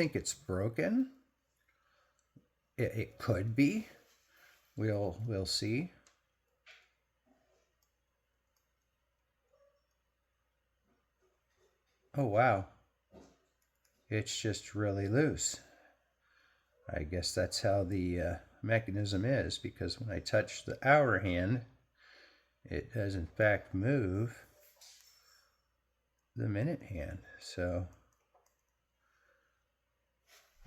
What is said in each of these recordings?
think it's broken. It could be. We'll see. Oh wow, it's just really loose. I guess that's how the mechanism is, because when I touch the hour hand, it does in fact move the minute hand. So,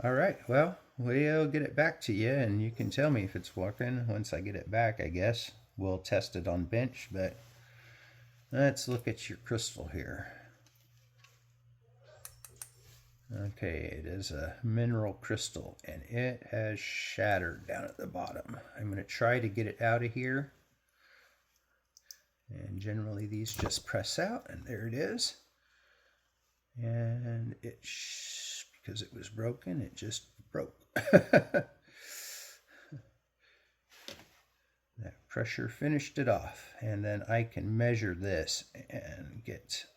all right, well, we'll get it back to you, and you can tell me if it's working once I get it back, I guess. We'll test it on bench, but let's look at your crystal here. Okay, it is a mineral crystal, and it has shattered down at the bottom. I'm going to try to get it out of here. And generally these just press out, and there it is. And because it was broken, it just broke. That pressure finished it off, and then I can measure this and get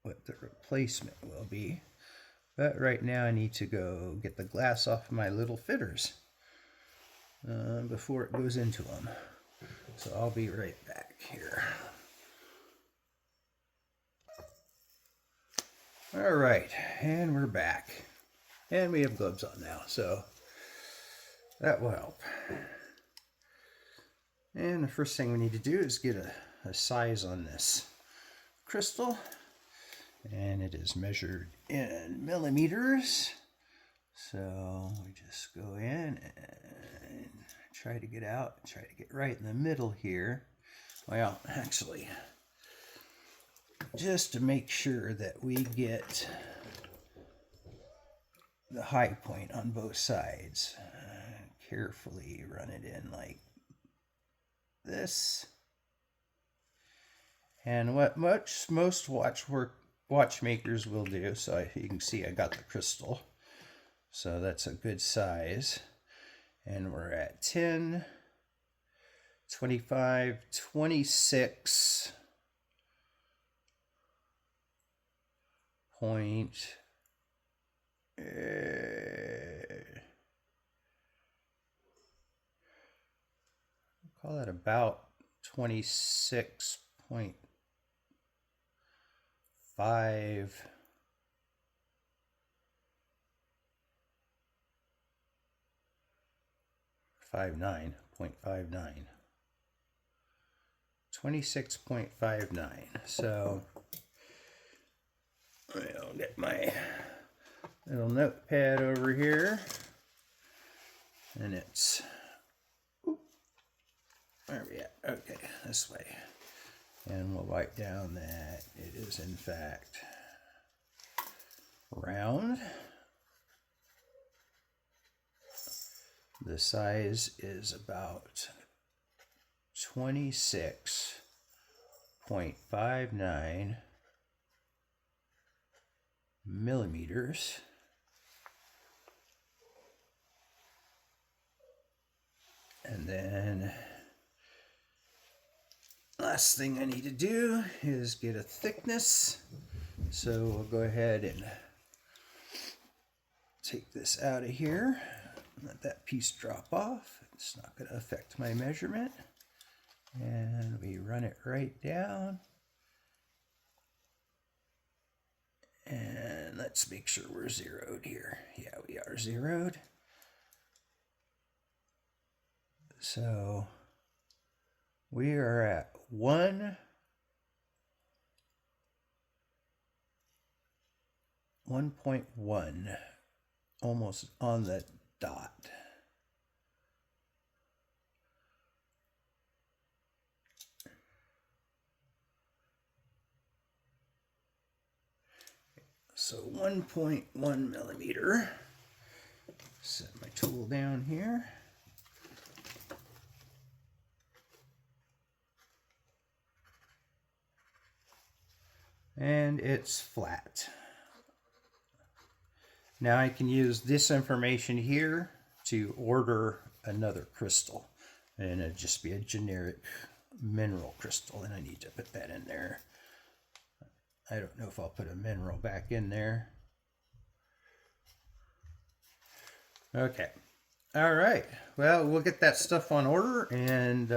what the replacement will be. But right now I need to go get the glass off my little fitters before it goes into them. So I'll be right back here. All right, and we're back. And we have gloves on now, so that will help. And the first thing we need to do is get a size on this crystal. And it is measured in millimeters. So we just go in and try to get out, try to get right in the middle here. Well, actually, just to make sure that we get the high point on both sides, carefully run it in like this. And what most watchmakers will do, so you can see I got the crystal, so that's a good size. And we're at 10, 25, 26 point, call that about 26.5, 0.59. 26.59. So I'll get my little notepad over here, and it's, where are we at? Okay, this way. And we'll write down that it is in fact round. The size is about 26.59 millimeters. And then last thing I need to do is get a thickness. So we'll go ahead and take this out of here. Let that piece drop off. It's not going to affect my measurement. And we run it right down. And let's make sure we're zeroed here. Yeah, we are zeroed. So we are at 1.1, almost on the dot. So 1.1 millimeter. Set my tool down here. And it's flat. Now I can use this information here to order another crystal, and it'd just be a generic mineral crystal, and I need to put that in there. I don't know if I'll put a mineral back in there. Okay. All right. Well, we'll get that stuff on order, and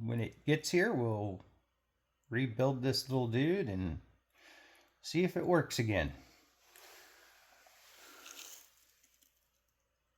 when it gets here, we'll rebuild this little dude and see if it works again.